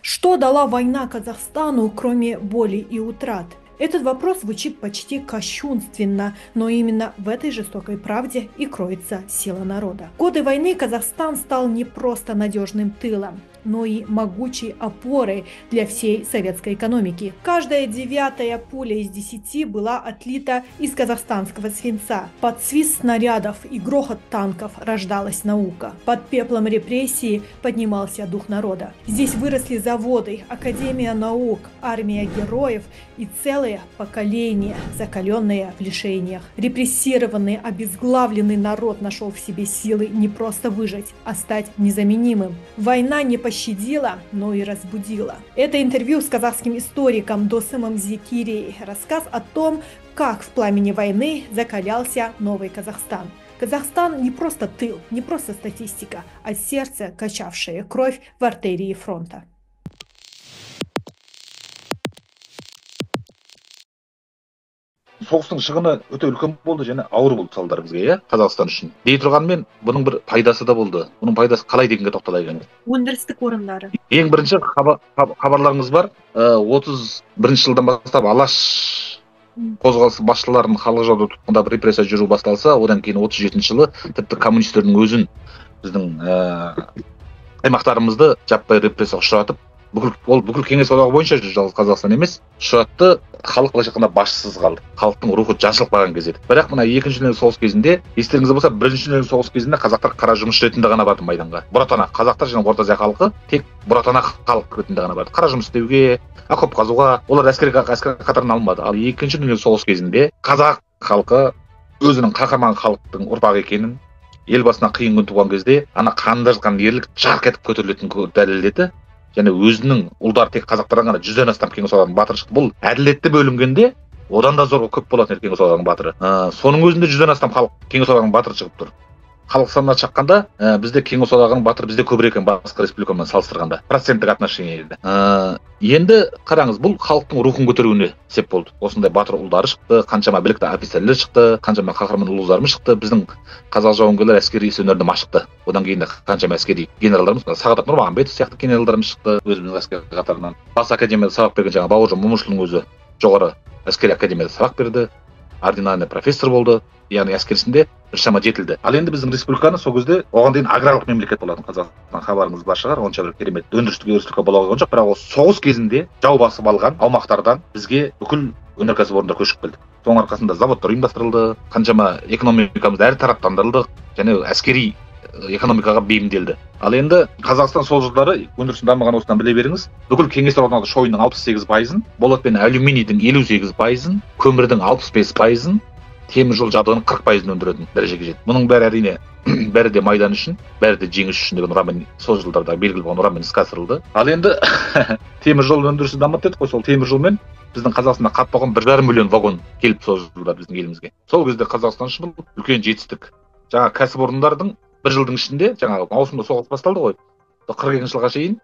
Что дала война Казахстану, кроме боли и утрат? Этот вопрос звучит почти кощунственно, но именно в этой жестокой правде и кроется сила народа. В годы войны Казахстан стал не просто надежным тылом, но и могучей опорой для всей советской экономики. Каждая 9-я пуля из 10 была отлита из казахстанского свинца. Под свист снарядов и грохот танков рождалась наука. Под пеплом репрессии поднимался дух народа. Здесь выросли заводы, Академия наук, армия героев и целые поколения, закаленные в лишениях. Репрессированный, обезглавленный народ нашел в себе силы не просто выжить, а стать незаменимым. Война не пощадила, но и разбудила. Это интервью с казахским историком Досымом Зекирией. Рассказ о том, как в пламени войны закалялся новый Казахстан. Казахстан не просто тыл, не просто статистика, а сердце, качавшее кровь в артерии фронта. Соғыстың шығыны өте үлкен болды және ауыр болды салдары бізге, иә, Қазақстан үшін. Дей тұрғанмен, бұның бір пайдасы да болды. Бұның пайдасы қалай дегенге тоқталайық енді. Өндірістік орындары. Ең бірінші хабарларыңыз бар. 31 жылдан бастап Алаш қозғалысы басшыларының халық жауды тұтқындап репрессия жүру басталса, одан кейін 37 жылы тіпті коммунистердің өзін біздің аймақтарымызды жаппай репрессияға ұшыратып, бүкіл кеңес одағы бойынша жалғыз Қазақстан емес, ұшыратты. Халық былайша айтқанда басшысыз қалды. Халықтың рухы жаншылып қалған кез еді. Бірақ мына екінші дүниежүзілік соғыс кезінде, естеріңізде болса, бірінші дүниежүзілік соғыс кезінде қазақтар қара жұмыс ретінде ғана барды майданға. Бұратана қазақтар және Орта Азия халқы тек бұратана халық ретінде ғана барды. Қара жұмыс істеуге, окоп қазуға, олар әскер қатарына алынбады. Ал екінші дүниежүзілік соғыс кезінде қазақ халқы өзінің қаһарман халықтың ұрпағы екенін, ел басына қиын күн туған кезде ана қанында жатқан ерлік жарқ етіп көтерілетінін дәлелдеді. Және өзінің ұлдары тек қазақтардан ғана 100-ден астам кеңес одағының батыры шықты. Бұл әділетті бөлінгенде одан да зор көп болатын кеңес одағының батыры. Соның өзінде 100-ден астам халық кеңес одағының батыры шығып тұр. Халық санына шаққанда бізде кеңес одағының батыры бізде көбірек екен басқа республикамен салыстырғанда. Проценттік отношениеде. Енді қараңыз, бұл халықтың рухын көтеруіне сеп болды. Осындай батыр ұлдары шықты, қаншама білікті офицерлер шықты, қаншама қаһарман ұлдарымыз шықты. Біздің қазақ жауынгерлер әскери өнерді машықты. Одан кейін қаншама әскери генералдарымыз, Сағадат Нұрмағамбетов сияқты генералдарымыз шықты өзіміздің әскери қатарынан. Бас академияда сабақ берген жаңа Бауыржан Момышұлының өзі жоғары әскери академияда сабақ берді. Ординарный профессор болды, яғни әскерісінде біршама жетілді. Ал енді біздің республиканы сол кезде оған дейін аграрлық мемлекет болатын. Қазақстан хабарыңыз бар шығар, онша бір керемет өндірістік республика бола қойған жоқ, бірақ осы соғыс кезінде жау басып алған аумақтардан бізге бүкіл өнеркәсіп орындар көшіп келді. Соның арқасында заводтар ұйымдастырылды, қаншама экономикамызды әр тараптандырылды және әскери экономикаға бейімделді. Ал енді Қазақстан сол жылдары өндірістің дамыған осыдан біле беріңіз, бүкіл кеңес одағындағы шойынның 68%-ын, болат пен алюминийдің 58%-ын, көмірдің 65%-ын, темір жол жабдығының 40%-ын өндіретін дәрежеге жетті. Мұның бәрі әрине бәрі де майдан үшін, бәрі де жеңіс үшін деген ұранмен сол жылдарда белгілі болған ұранмен іске асырылды. Ал енді темір жол өндірісі дамыды дедік қой, сол темір жолмен біздің Қазақстанда қатпаған 1,5 миллион вагон келіп сол жылда біздің елімізге. Сол кезде Қазақстан үшін үлкен жетістік. Жаңа кәсіпорындардың бір жылдың ішінде, жаңағы маусымда соғыс басталды ғой, 42 жылға шейін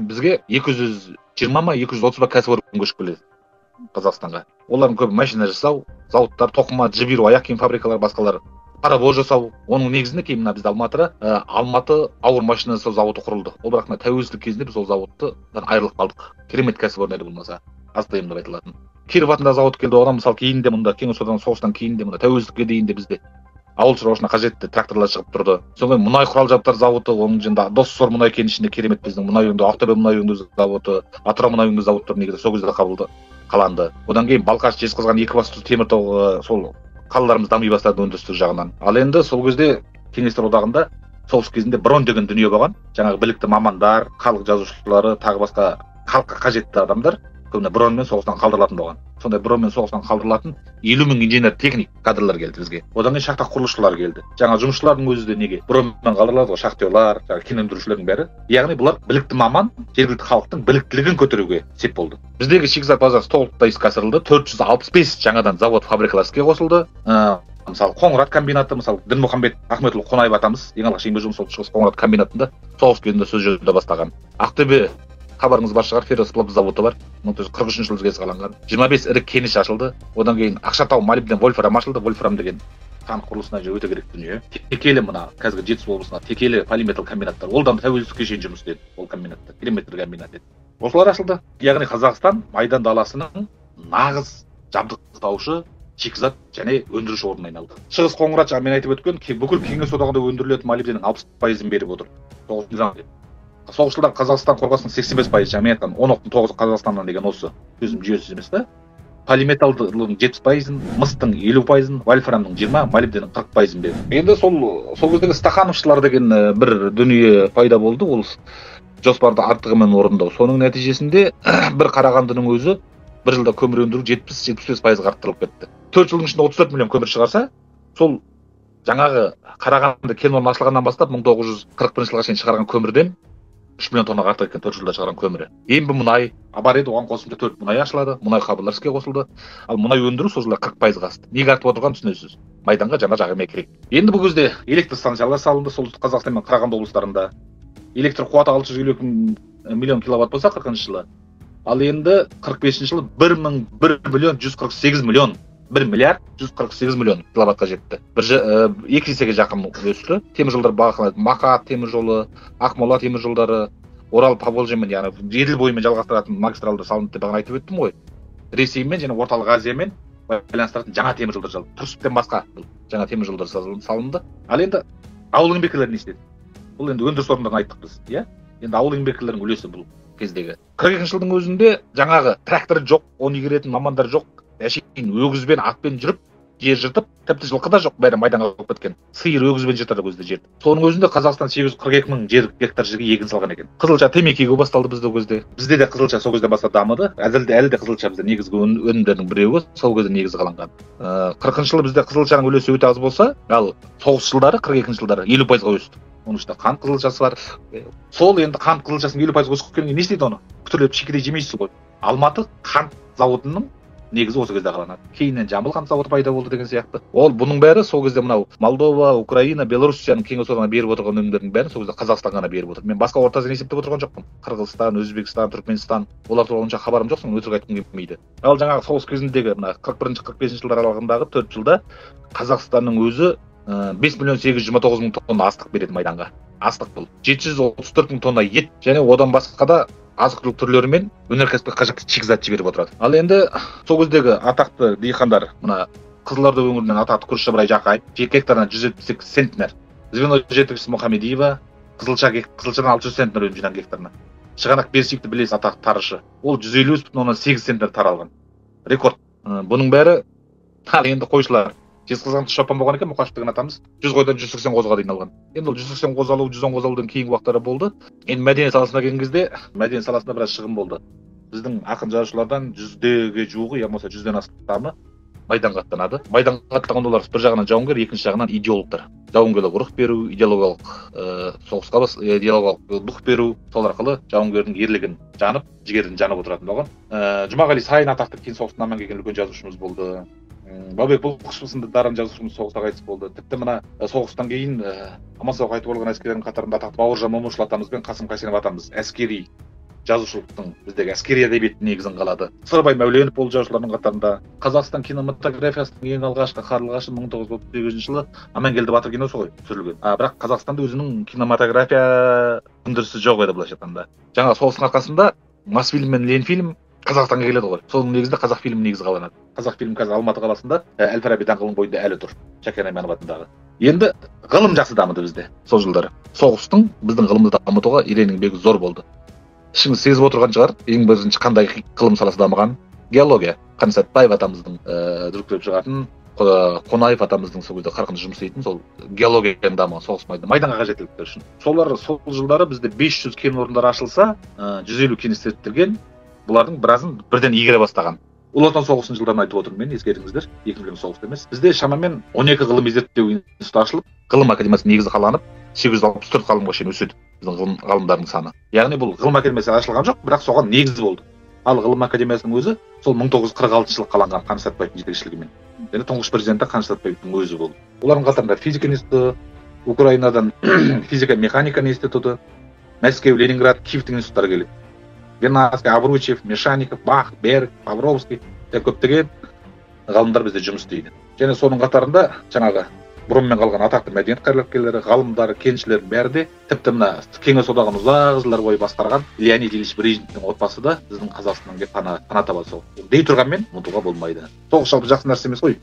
бізге 220 ма 230 ба кәсіпорын көшіп келеді Қазақстанға. Олардың көбі машина жасау, зауыттар, тоқыма, жіберу, аяқ киім фабрикалары, басқалары, паровоз жасау. Оның негізінде кейін мына бізде Алматыда Алматы ауыр машина жасау зауыты құрылды. Ол бірақ мына тәуелсіздік кезінде біз ол зауыттан айырылып қалдық. Керемет кәсіпорын еді болмаса, аз тыйым деп айтылатын. Киров атындағы зауыт келді, одан мысалы кейін де мұнда кеңес одағының соғыстан кейін де мұнда тәуелсіздікке дейін де бізде ауыл шаруашылығына қажетті тракторлар шығып тұрды. Соңғы мұнай құрал жабдықтар зауыты, оның жинда Доссор мұнай кенішінде керемет біздің мұнай өңдеу, Ақтөбе мұнай өңдеу зауыты, Атырау мұнай өңдеу зауыттары негізі сол кезде қаланды. Одан кейін Балқаш, Жезқазған, Екібастұз, Теміртау сол қалаларымыз дами бастады өндірістік жағынан. Ал енді сол кезде кеңестер одағында соғыс кезінде брон деген дүние болған. Жаңағы білікті мамандар, халық жазушылары, тағы басқа халыққа қажетті адамдар көбіне бронмен соғыстан қалдырылатын болған. Сондай бронмен соғыстан қалдырылатын 50 мың инженер техник кадрлар келді бізге. Одан кейін шахта құрылысшылар келді. Жаңа жұмысшылардың өзі де неге бронмен қалдырылады ғой, шахтерлар, жаңа кен өндірушілердің бәрі. Яғни бұлар білікті маман, жергілікті халықтың біліктілігін көтеруге сеп болды. Біздегі шикізат базасы толықтай іске асырылды. 465 жаңадан завод, фабрикалар іске қосылды. Мысалы Қоңырат комбинаты, мысалы Дінмұхамбет Ахметұлы Қонаев атамыз ең алғаш еңбек жұмысы шығыс Қоңырат комбинатында соғыс кезінде сөз жүруді бастаған. Ақтөбе хабарыңыз бар шығар, ферросплав заводы бар. 1943 жылы іске қаланған. 25 ірі кеніш ашылды. Одан кейін Ақшатау молибден вольфрам ашылды. Вольфрам деген танк құрылысына өте керек дүние. Текелі мына қазіргі Жетісу облысына Текелі полиметалл комбинаттар, олдан тәуелсіздікке шейін жұмыс істеді. Ол комбинаттар периметр комбинат еді. Осылар ашылды. Яғни Қазақстан Майдан даласының нағыз жабдықтаушы, шикізат және өндіруші орнына айналды. Шығыс Қоңырат мен айтып өткен бүкіл Кеңес одағында өндірілетін молибденнің 60%-ын беріп отыр. Соғыс жылдар Қазақстан қорғасының 85%, мен айтқан 10.9 Қазақстаннан деген осы сөзім жүйесі емес та. Полиметалдың 70%-ын, мыстың 50%-ын, вольфрамның 20%, молибденнің 40%-ын берді. Енді сол кездегі стахановшылар деген бір дүние пайда болды, ол жоспарды артығымен орындау. Соның нәтижесінде бір Қарағандының өзі бір жылда көмір өндіру 70-75%-ға арттырылып кетті. 4 жылдың ішінде 34 миллион көмір шығарса, сол жаңағы Қарағанды кен орны ашылғаннан бастап 1941 жылға шейін шығарған көмірден 3 миллион тоннаға артық екен 4 жылда шығарған көмірі. Ембі мұнай бар еді, оған қосымша 4 мұнай ашылады, мұнай хабарлар іске қосылды. Ал мұнай өндіру сол жылда 40%-ға асты. Неге артып отырғанын түсінесіз. Майданға жаңа жағымай керек. Енді бұл кезде электр станциялар салынды, солтүстік Қазақстан мен Қарағанды облыстарында. Электр қуаты 650 миллион киловатт болса 40-шы жылы. Ал енді 45-ші жылы 1 миллион 148 миллион 1 миллиард 148 миллион киловаттқа жетті. 2 есеге жақын өсті. Темір жолдар бағаланады. Мақат темір жолы, Ақмола темір жолдары, Орал Поволжьемен, яғни Еділ бойымен жалғастыратын магистралдар салынды деп бағана айтып өттім ғой. Ресеймен және орталық Азиямен байланыстыратын жаңа темір жолдар салынды. Түркістен басқа жаңа темір жолдар салынды. Ал енді ауыл еңбеккерлері не істеді? Бұл енді өндіріс орындарын айттық біз, иә? Енді ауыл еңбеккерлерінің үлесі бұл кездегі. 42 жылдың өзінде жаңағы трактор жоқ, оны игеретін мамандар жоқ. Әшейін өгізбен, атпен жүріп, жер жыртып, тіпті жылқы да жоқ, бәрі майданға алып кеткен. Сиыр өгізбен жыртады өзді жерді. Соның өзінде Қазақстан 842 мың гектар жерге егін салған екен. Қызылша темекіге басталды бізде ол кезде. Бізде де қызылша сол кезде бастап дамыды. Әлі де қызылша бізде негізгі өнімдердің біреуі сол кезде негізі қаланған. 40 жылы бізде қызылшаның үлесі өте аз болса, ал соғыс жылдары 42 жылдары 50%-ға өсті. Оның ішінде қант қызылшасы бар. Сол енді қант қызылшасының 50%-ға өсіп кеткеннен не істейді оны? Күтірлеп шикідей жемейсіз ғой. Алматы қант зауытының негізі осы кезде қаланады. Кейіннен Жамбыл қант зауыты пайда болды деген сияқты. Ол бұның бәрі сол кезде мынау Молдова, Украина, Белоруссияның Кеңес одағына беріп отырған өнімдердің бәрін сол кезде Қазақстанға ғана беріп отыр. Мен басқа орта азияны есептеп отырған жоқпын. Қырғызстан, Өзбекстан, Түркменстан, олар туралы онша хабарым жоқ, соны өтірік айтқым келмейді. Ал жаңағы соғыс кезіндегі мына 41-45 жылдар аралығындағы 4 жылда Қазақстанның өзі 5 миллион 829 мың тонна астық береді майданға. Астық бұл 734 мың тонна ет және одан басқа да азық-түлік түрлері мен өнеркәсіпке қажетті шикізат жіберіп отырады. Ал енді сол кездегі атақты диқандар, мына Қызылорда өңірінен атақты күрішші Ыбырай Жақай, гектарына 178 центнер. Звено жетекшісі Мұхамедиева, қызылшадан 600 центнер өнім жинаған гектарына. Шығанақ Берсикті білесіз, атақты тарышы. Ол 150,8 центнер таралған. Рекорд. Бұның бәрі енді қойшылар. Жезқазғанды шопан болған екен, Мұқашев деген атамыз 100 қойдан 180 қозыға дейін алған. Енді ол 180 қоз алу, 110 қоз алудың кейінгі уақыттары болды. Енді мәдениет саласына келген кезде, мәдениет саласында біраз шығын болды. Біздің ақын жазушылардан 100-ге жуығы, я болмаса 100-ден астамы майданға аттанады. Майданға аттанған олар бір жағынан жауынгер, екінші жағынан идеологтар. Жауынгерлік рух беру, идеологиялық соғысқа идеологиялық дух беру, сол арқылы жауынгердің ерлігін жанып, жігерін жанып отыратын болған. Жұмағали Сайын атақты кейін соғыстан аман келген үлкен жазушымыз болды. Бабек Бұлқышев сынды дарын жазушымыз соғыста қайтыс болды. Тіпті мына соғыстан кейін аман-сау қайтып оралған әскерлердің қатарында атақты Бауыржан Момышұлы атамыз бен Қасым Қайсенов атамыз әскери жазушылықтың, біздегі әскери әдебиеттің негізін қалады. Сырбай Мәуленов болды жазушылардың қатарында. Қазақстан кинематографиясының ең алғашқы қарлығашы 1938 жылы Амангелді Батыр киносы ғой түсірілген. Бірақ Қазақстанда өзінің кинематография өндірісі жоқ еді былайша айтқанда. Жаңа соғыстың арқасында Мосфильм мен Ленфильм Қазақстанға келеді ғой. Соның негізінде қазақ фильм негізі қаланады. Қазақ фильм қазір Алматы қаласында Әл-Фараби даңғылының бойында әлі тұр. Шәкен Айманов атындағы. Енді ғылым жақсы дамыды бізде сол жылдары. Соғыстың біздің ғылымды дамытуға еренің еңбегі зор болды. Ішіңіз сезіп отырған шығар, ең бірінші қандай ғылым саласы дамыған? Геология. Қаныш Сәтбаев атамыздың жүргізіп шығатын, Қонаев атамыздың сол кезде қарқынды жұмыс істейтін сол геологияның дамыған соғыс майданға қажеттіліктер үшін. Солар сол жылдары бізде 500 кен орындары ашылса, 150 кен істетілген. Бұлардың біразын бірден игере бастаған. Ұлы Отан соғысының жылдарын айтып отырмын мен, ескеріңіздер. Екінші соғыс емес. Бізде шамамен 12 ғылыми зерттеу институты ашылып, ғылым академиясы негізі қаланып, 864 ғалымға шейін өседі біздің ғалымдардың саны. Яғни бұл ғылым академиясы ашылған жоқ, бірақ соған негіз болды. Ал ғылым академиясының өзі сол 1946 жылы қаланған Қаныш Сәтбаевтың жетекшілігімен. Және тұңғыш президенті Қаныш Сәтбаевтың өзі болды. Олардың қатарында физика институты, Украинадан физика механика институты, Мәскеу, Ленинград, Киевтің институттары келеді. Геннадский, Авручев, Мешаников, Бах, Берг, Павровский көптеген ғалымдар бізде жұмыс істейді. және соның қатарында жаңағы бұрынмен қалған атақты мәдениет қайраткерлері, ғалымдары, кеншілердің бәрі де, тіпті мына кеңес одағын ұзақ жылдар бойы басқарған Леонид Ильич Брежневтің отбасы да біздің Қазақстаннан келіп пана таба сол. Дей тұрғанмен ұмытуға болмайды. Соғыс жалпы жақсы нәрсе емес қой.